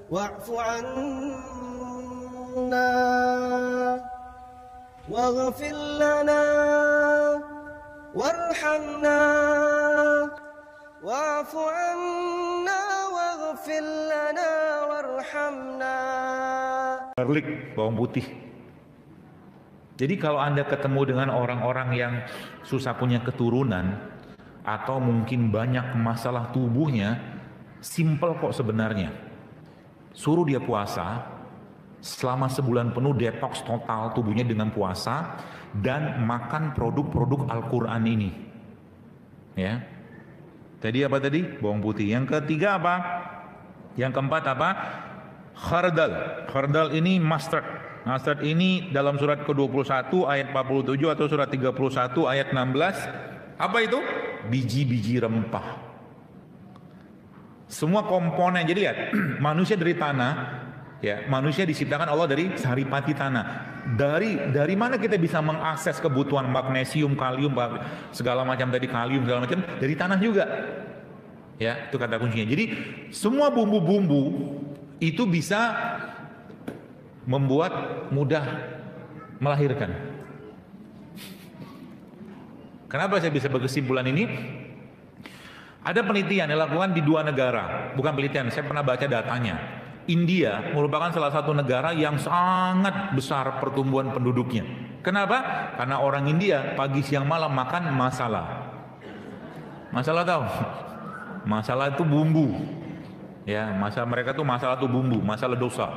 wa'fu 'anna waghfir lana warhamna wa'fu 'anna waghfir lana warhamna. Garlic, bawang putih. Jadi kalau Anda ketemu dengan orang-orang yang susah punya keturunan atau mungkin banyak masalah tubuhnya, simple kok sebenarnya. Suruh dia puasa selama sebulan penuh, detox total tubuhnya dengan puasa dan makan produk-produk Al-Quran ini. Ya. Tadi apa tadi? Bawang putih. Yang ketiga apa? Yang keempat apa? Khardal. Khardal ini mustard. Mustard ini dalam surat ke-21 ayat 47 atau surat 31 ayat 16. Apa itu? Biji-biji rempah. Semua komponen. Jadi lihat, manusia dari tanah, ya, manusia diciptakan Allah dari saripati tanah. Dari mana kita bisa mengakses kebutuhan magnesium, kalium, segala macam tadi, kalium segala macam dari tanah juga. Ya, itu kata kuncinya. Jadi semua bumbu-bumbu itu bisa membuat mudah melahirkan. Kenapa saya bisa berkesimpulan ini? Ada penelitian yang dilakukan di 2 negara, bukan penelitian, saya pernah baca datanya. India merupakan salah satu negara yang sangat besar pertumbuhan penduduknya. Kenapa? Karena orang India pagi siang malam makan masala. Masala tahu? Masala itu bumbu. Ya, masalah mereka tuh masalah tuh bumbu, masalah dosa.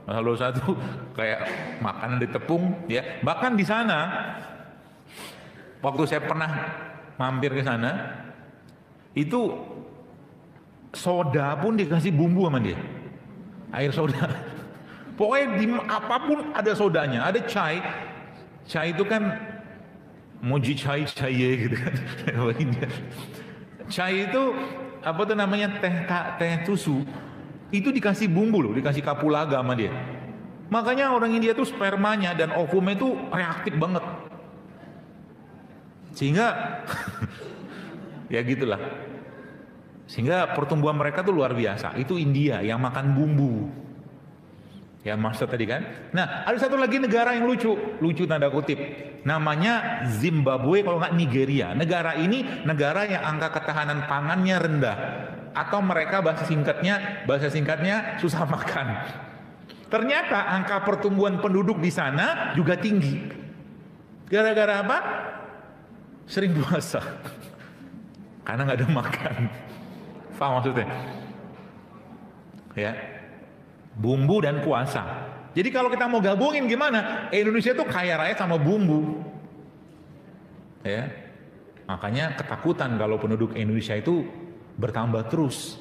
Masalah dosa itu kayak makanan di tepung, ya. Bahkan di sana, waktu saya pernah mampir ke sana, itu soda pun dikasih bumbu sama dia, air soda. Pokoknya di apapun ada sodanya, ada chai. Chai itu kan moji chai gitu kan. Chai itu apa tuh namanya, teh susu. Itu dikasih bumbu loh, dikasih kapulaga sama dia. Makanya orang India tuh spermanya dan ovumnya itu reaktif banget. Sehingga ya gitulah. Sehingga pertumbuhan mereka tuh luar biasa. Itu India yang makan bumbu. Ya maksud tadi kan. Nah, ada satu lagi negara yang lucu tanda kutip. Namanya Zimbabwe, kalau nggak Nigeria. Negara ini negara yang angka ketahanan pangannya rendah. Atau mereka bahasa singkatnya susah makan. Ternyata angka pertumbuhan penduduk di sana juga tinggi. Gara-gara apa? Sering puasa. Karena nggak ada makan. Paham maksudnya? Ya, bumbu dan puasa. Jadi kalau kita mau gabungin gimana? Indonesia tuh kaya raya sama bumbu. Ya, makanya ketakutan kalau penduduk Indonesia itu bertambah terus,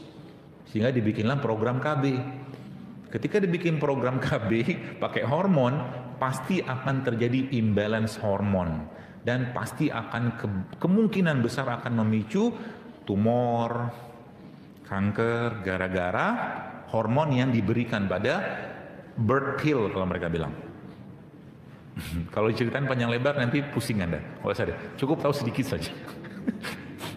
sehingga dibikinlah program KB. Ketika dibikin program KB pakai hormon, pasti akan terjadi imbalance hormon dan pasti akan kemungkinan besar akan memicu tumor, kanker gara-gara hormon yang diberikan pada birth pill kalau mereka bilang. Kalau diceritain panjang lebar nanti pusing Anda. Kalau saya cukup tahu sedikit saja.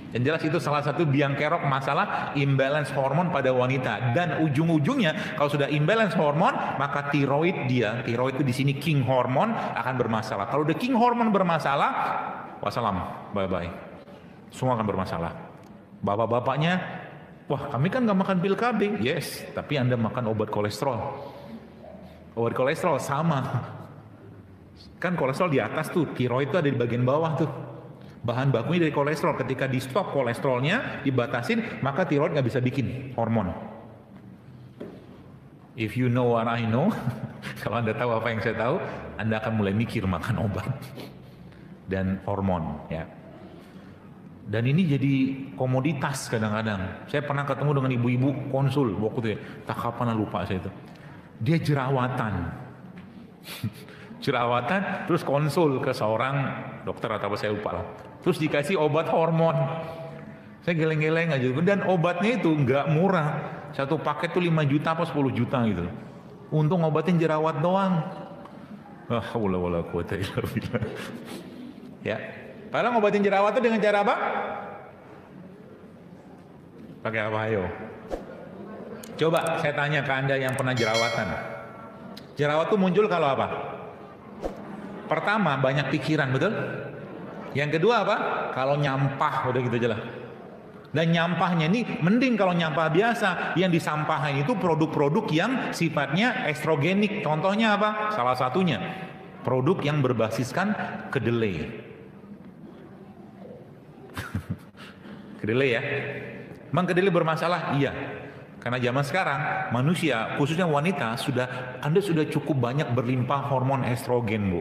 Yang jelas itu salah satu biang kerok masalah imbalance hormon pada wanita, dan ujung-ujungnya kalau sudah imbalance hormon maka tiroid itu di sini king hormon akan bermasalah. Kalau the king hormon bermasalah, wassalam, bye bye, semua akan bermasalah. Bapak-bapaknya, wah kami kan nggak makan pil KB, yes, tapi Anda makan obat kolesterol. Obat kolesterol sama, kan kolesterol di atas tuh, tiroid itu ada di bagian bawah tuh. Bahan bakunya dari kolesterol. Ketika di stop kolesterolnya, dibatasin, maka tiroid nggak bisa bikin hormon. If you know what I know, kalau Anda tahu apa yang saya tahu, Anda akan mulai mikir makan obat dan hormon, ya. Dan ini jadi komoditas kadang-kadang. Saya pernah ketemu dengan ibu-ibu konsul waktu itu, ya. Tak kapan lupa saya itu. Dia jerawatan. Jerawatan, terus konsul ke seorang dokter atau apa saya lupa lah. Terus dikasih obat hormon. Saya geleng-geleng aja. Dan obatnya itu nggak murah. Satu paket tuh 5 juta apa 10 juta gitu. Untung obatin jerawat doang. Wala quwata illa billah. Ya. Padahal ngobatin jerawat itu dengan cara apa? Pakai apa ayo? Coba saya tanya ke Anda yang pernah jerawatan. Jerawat tuh muncul kalau apa? Pertama, banyak pikiran, betul? Yang kedua apa? Kalau nyampah, udah gitu aja lah. Dan nyampahnya ini mending kalau nyampah biasa. Yang disampahin itu produk-produk yang sifatnya estrogenik. Contohnya apa? Salah satunya produk yang berbasiskan kedelai. Kedelai ya. Emang kedelai bermasalah? Iya. Karena zaman sekarang manusia, khususnya wanita, Anda sudah cukup banyak berlimpah hormon estrogen, Bu.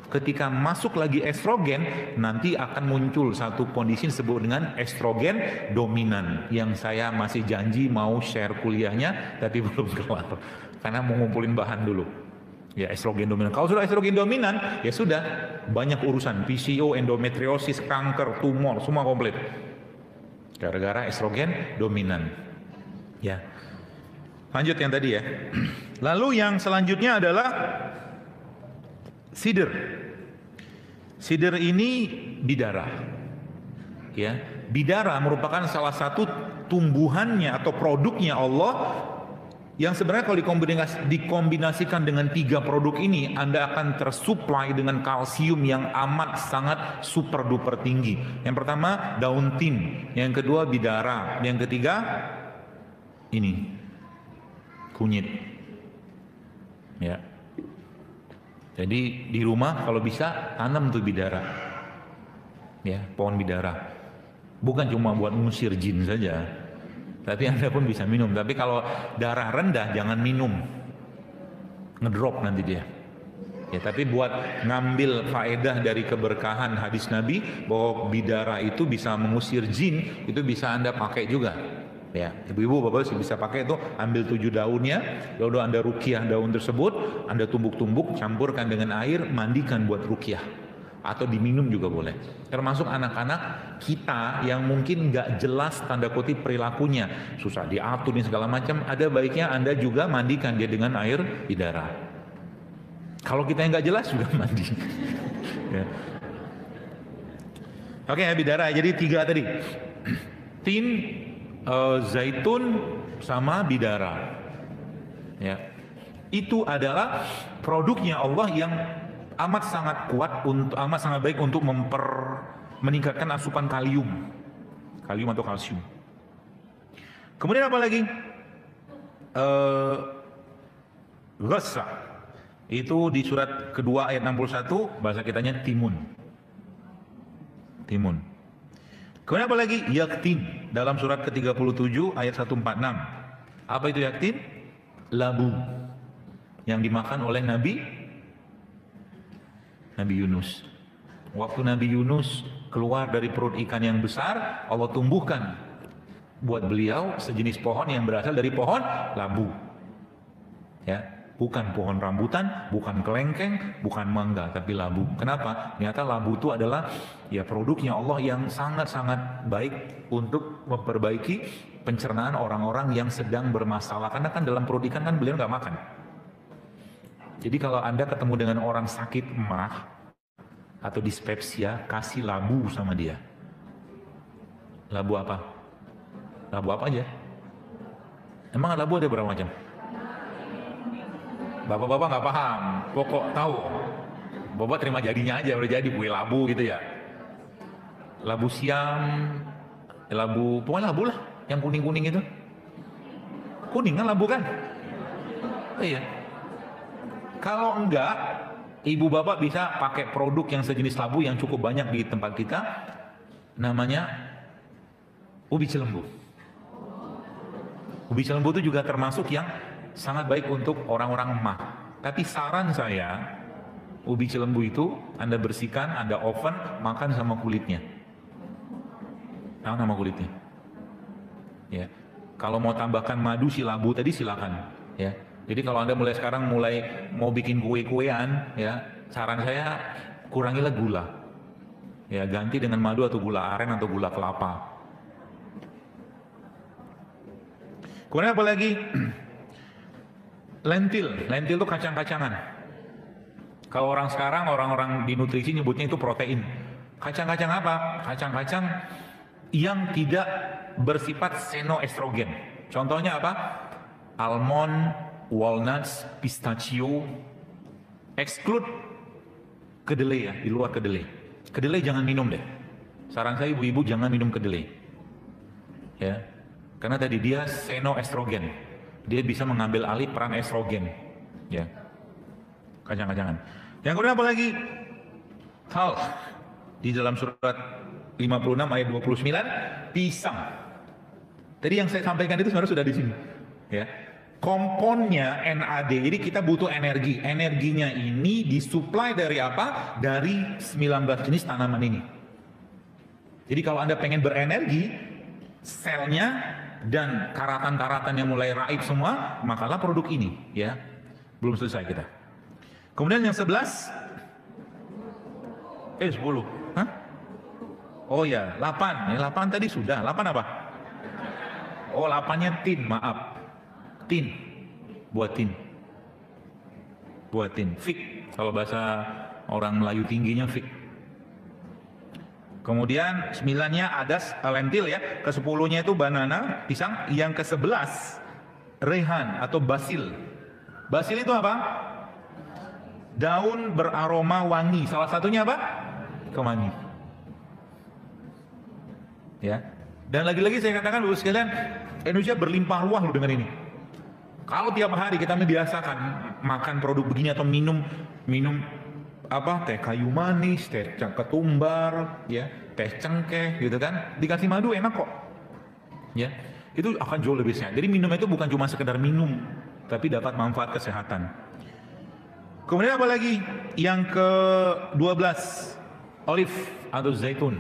Ketika masuk lagi estrogen, nanti akan muncul satu kondisi disebut dengan estrogen dominan. Yang saya masih janji mau share kuliahnya, tapi belum kelar. Karena mau ngumpulin bahan dulu. Ya, estrogen dominan. Kalau sudah estrogen dominan, ya sudah banyak urusan. PCO, endometriosis, kanker, tumor, semua komplit. Gara-gara estrogen dominan. Ya, lanjut yang tadi ya. Lalu yang selanjutnya adalah sider. Sider ini bidara. Ya, bidara merupakan salah satu tumbuhannya atau produknya Allah yang sebenarnya kalau dikombinasikan dengan 3 produk ini, Anda akan tersuplai dengan kalsium yang amat sangat super duper tinggi. Yang pertama daun tim, yang kedua bidara, yang ketiga ini kunyit. Ya. Jadi di rumah kalau bisa tanam tuh bidara. Ya, pohon bidara. Bukan cuma buat ngusir jin saja. Tapi Anda pun bisa minum. Tapi kalau darah rendah jangan minum. Ngedrop nanti dia. Ya, tapi buat ngambil faedah dari keberkahan hadis Nabi bahwa bidara itu bisa mengusir jin, itu bisa Anda pakai juga. Ya, ibu-ibu bapak bisa pakai itu, ambil 7 daunnya, lalu Anda ruqyah daun tersebut, Anda tumbuk-tumbuk, campurkan dengan air, mandikan buat ruqyah, atau diminum juga boleh. Termasuk anak-anak kita yang mungkin nggak jelas tanda kutip perilakunya, susah diatur dan segala macam, ada baiknya Anda juga mandikan dia dengan air bidara. Kalau kita yang nggak jelas juga mandi. Ya. Oke, bidara. Jadi 3 tadi, tin, zaitun sama bidara. Ya. Itu adalah produknya Allah yang amat sangat kuat, amat sangat baik untuk meningkatkan asupan kalium atau kalsium. Kemudian apa lagi? Ghassa. Itu di surat kedua ayat 61, bahasa kitanya timun. Kemudian apa lagi? Yaktin dalam surat ke-37 ayat 146. Apa itu yaktin? Labu yang dimakan oleh Nabi Yunus. Waktu Nabi Yunus keluar dari perut ikan yang besar, Allah tumbuhkan buat beliau sejenis pohon yang berasal dari pohon labu. Ya, bukan pohon rambutan, bukan kelengkeng, bukan mangga, tapi labu. Kenapa? Ternyata labu itu adalah ya produknya Allah yang sangat-sangat baik untuk memperbaiki pencernaan orang-orang yang sedang bermasalah. Karena kan dalam perut ikan kan beliau nggak makan. Jadi kalau Anda ketemu dengan orang sakit emah atau dispepsia, kasih labu sama dia. Labu apa? Labu apa aja? Emang labu ada berapa macam? Bapak-bapak nggak paham, pokok tahu. Bapak terima jadinya aja, udah jadi kue labu gitu ya. Labu siam, labu, pokoknya labu lah, yang kuning-kuning itu. Kuning kan labu kan? Oh iya. Kalau enggak, ibu bapak bisa pakai produk yang sejenis labu yang cukup banyak di tempat kita, namanya ubi cilembu. Ubi cilembu itu juga termasuk yang sangat baik untuk orang-orang emah. Tapi saran saya, ubi cilembu itu Anda bersihkan, Anda oven, makan sama kulitnya. Makan sama kulitnya. Ya. Kalau mau tambahkan madu si labu tadi silakan. Ya. Jadi kalau Anda mulai sekarang mau bikin kue-kuean, ya, saran saya kurangilah gula. Ya, ganti dengan madu atau gula aren atau gula kelapa. Kemudian apa lagi? Lentil itu kacang-kacangan. Kalau orang sekarang, orang-orang di nutrisi nyebutnya itu protein. Kacang-kacang apa? Kacang-kacang yang tidak bersifat senoestrogen. Contohnya apa? almond, walnuts, pistachio, exclude kedelai ya, di luar kedelai. Kedelai jangan minum deh. Saran saya ibu-ibu jangan minum kedelai. Ya. Karena tadi dia senoestrogen. Dia bisa mengambil alih peran estrogen. Ya. Jangan. Yang kedua apa lagi? Hal di dalam surat 56 ayat 29, pisang. Tadi yang saya sampaikan itu sebenarnya sudah di sini. Ya. Komponnya NAD, jadi kita butuh energi. Energinya ini disuplai dari apa? Dari 19 jenis tanaman ini. Jadi kalau Anda pengen berenergi, selnya dan karatan-karatan yang mulai raib semua, makalah produk ini. Ya, belum selesai kita. Kemudian yang 11, 10. Hah? Oh ya, 8. Yang 8 tadi sudah. 8 apa? Oh, 8-nya tin, maaf. Tin. Buat tin. Fig. Kalau bahasa orang Melayu tingginya fig. Kemudian 9-nya ada lentil ya. Ke-10-nya itu banana, pisang. Yang ke-11, rehan atau basil. Basil itu apa? Daun beraroma wangi. Salah satunya apa? Kemangi. Ya. Dan lagi-lagi saya katakan Bapak sekalian, Indonesia berlimpah ruah loh dengan ini. Kalau tiap hari kita membiasakan makan produk begini atau minum apa, teh kayu manis, teh ketumbar, ya, teh cengkeh gitu kan, dikasih madu enak kok. Ya. Itu akan jauh lebih sehat. Jadi minum itu bukan cuma sekedar minum, tapi dapat manfaat kesehatan. Kemudian apa lagi? Yang ke-12, olive atau zaitun.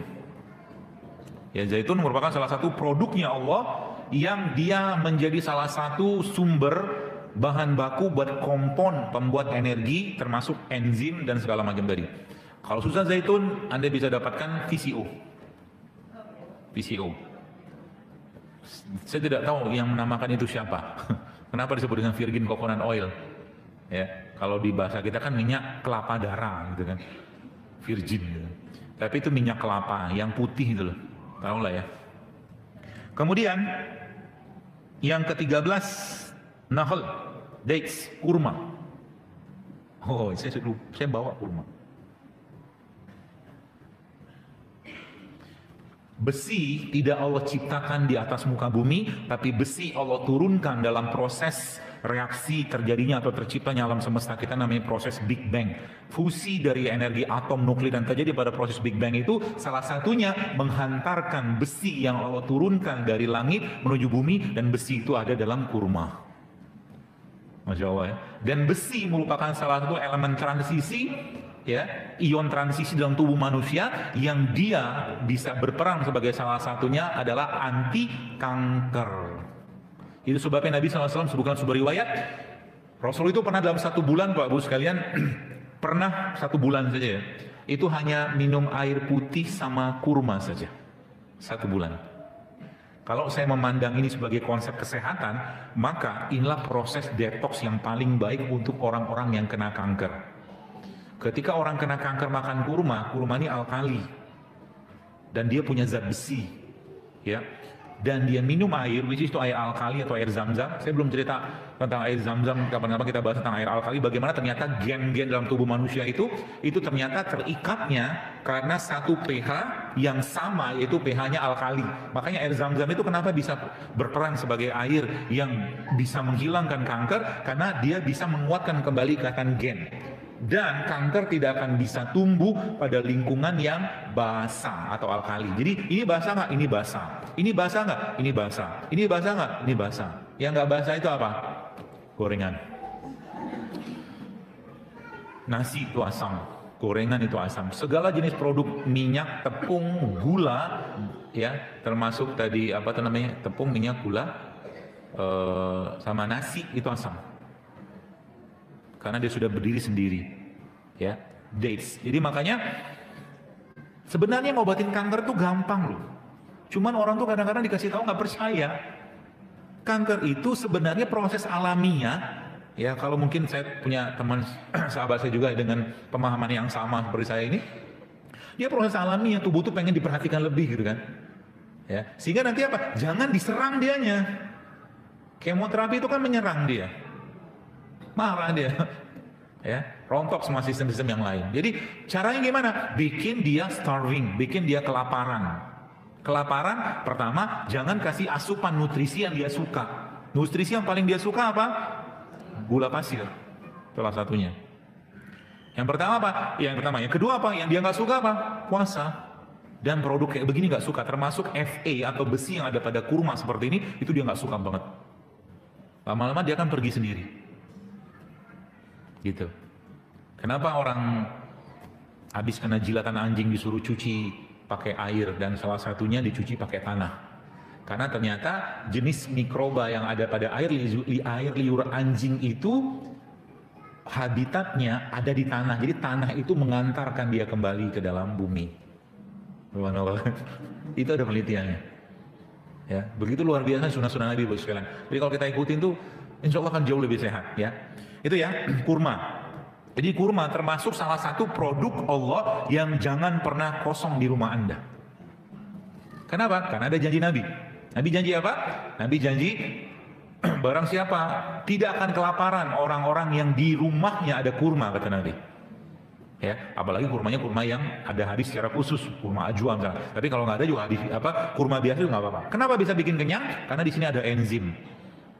Ya, zaitun merupakan salah satu produknya Allah yang dia menjadi salah satu sumber bahan baku buat kompon pembuat energi termasuk enzim dan segala macam tadi. Kalau susah zaitun, Anda bisa dapatkan VCO. Saya tidak tahu yang menamakan itu siapa. Kenapa disebut dengan virgin coconut oil? Ya, kalau di bahasa kita kan minyak kelapa darah gitu kan. Virgin gitu. Tapi itu minyak kelapa yang putih itu loh. Tahu lah ya. Kemudian yang ke-13, nahl, dates, kurma. Oh, saya bawa kurma. Besi tidak Allah ciptakan di atas muka bumi, tapi besi Allah turunkan dalam proses reaksi terjadinya atau terciptanya alam semesta kita, namanya proses Big Bang. Fusi dari energi atom nuklir dan terjadi pada proses Big Bang itu salah satunya menghantarkan besi yang Allah turunkan dari langit menuju bumi, dan besi itu ada dalam kurma. Masya Allah ya. Dan besi merupakan salah satu elemen transisi, ya, ion transisi dalam tubuh manusia yang dia bisa berperan sebagai salah satunya adalah anti kanker. Itu sebabnya Nabi SAW sebutkan sebuah riwayat, Rasul itu pernah dalam 1 bulan, Pak Bu sekalian, pernah 1 bulan saja ya, itu hanya minum air putih sama kurma saja, 1 bulan. Kalau saya memandang ini sebagai konsep kesehatan, maka inilah proses detox yang paling baik untuk orang-orang yang kena kanker. Ketika orang kena kanker makan kurma ini alkali, dan dia punya zat besi, ya. Dan dia minum air, which is itu air alkali atau air zam-zam. Saya belum cerita tentang air zam-zam, kapan-kapan kita bahas tentang air alkali, bagaimana ternyata gen-gen dalam tubuh manusia itu ternyata terikatnya karena satu pH yang sama, yaitu pH-nya alkali. Makanya air zam-zam itu kenapa bisa berperan sebagai air yang bisa menghilangkan kanker, karena dia bisa menguatkan kembali ikatan gen. Dan kanker tidak akan bisa tumbuh pada lingkungan yang basah atau alkali. Jadi ini basah nggak? Ini basah. Ini basah nggak? Ini basah. Ini basah nggak? Ini basah. Yang nggak basah itu apa? Gorengan. Nasi itu asam. Gorengan itu asam. Segala jenis produk minyak, tepung, gula, ya, termasuk tadi apa namanya, tepung, minyak, gula, sama nasi itu asam. Karena dia sudah berdiri sendiri, ya, dates. Jadi makanya sebenarnya ngobatin kanker itu gampang loh. Cuman orang tuh kadang-kadang dikasih tahu nggak percaya. Kanker itu sebenarnya proses alamiah, ya. Kalau mungkin saya punya teman sahabat saya juga dengan pemahaman yang sama seperti saya ini, dia proses alamiah, tubuh tuh pengen diperhatikan lebih gitu kan, ya. Sehingga nanti apa? Jangan diserang dianya. Kemoterapi itu kan menyerang dia, marah dia, ya, rontok semua sistem-sistem yang lain. Jadi caranya gimana? Bikin dia starving, bikin dia kelaparan. Kelaparan pertama, jangan kasih asupan nutrisi yang dia suka. Nutrisi yang paling dia suka apa? Gula pasir, salah satunya. Yang pertama apa? Yang pertama. Yang kedua apa? Yang dia nggak suka apa? Puasa. Dan produk kayak begini nggak suka, termasuk Fa atau besi yang ada pada kurma seperti ini, itu dia nggak suka banget. Lama-lama dia akan pergi sendiri. Gitu. Kenapa orang habis kena jilatan anjing disuruh cuci pakai air dan salah satunya dicuci pakai tanah? Karena ternyata jenis mikroba yang ada pada air liur anjing itu habitatnya ada di tanah. Jadi tanah itu mengantarkan dia kembali ke dalam bumi. Itu ada penelitiannya. Ya, begitu luar biasa sunnah-sunnah Nabi Bapak sekalian. Jadi kalau kita ikutin tuh, insya Allah akan jauh lebih sehat. Ya, itu ya kurma. Jadi kurma termasuk salah satu produk Allah yang jangan pernah kosong di rumah Anda. Kenapa? Karena ada janji Nabi. Nabi janji apa? Nabi janji barang siapa tidak akan kelaparan orang-orang yang di rumahnya ada kurma, kata Nabi. Ya, apalagi kurmanya kurma yang ada hadis secara khusus, kurma ajwa misalnya. Tapi kalau nggak ada juga hadis kurma biasa juga nggak apa-apa. Kenapa bisa bikin kenyang? Karena di sini ada enzim.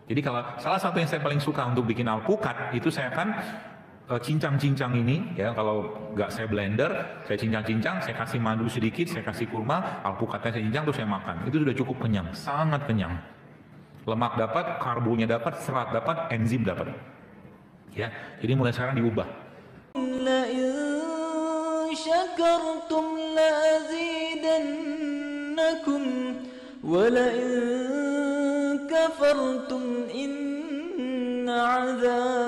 Jadi kalau salah satu yang saya paling suka untuk bikin alpukat itu saya akan cincang-cincang ini, ya, kalau nggak saya blender, saya cincang-cincang, saya kasih madu sedikit, saya kasih kurma, alpukatnya saya cincang, terus saya makan. Itu sudah cukup kenyang, sangat kenyang. Lemak dapat, karbonya dapat, serat dapat, enzim dapat. Ya, jadi mulai sekarang diubah. شكرتم لأزيدنكم ولئن كفرتم إن عذابي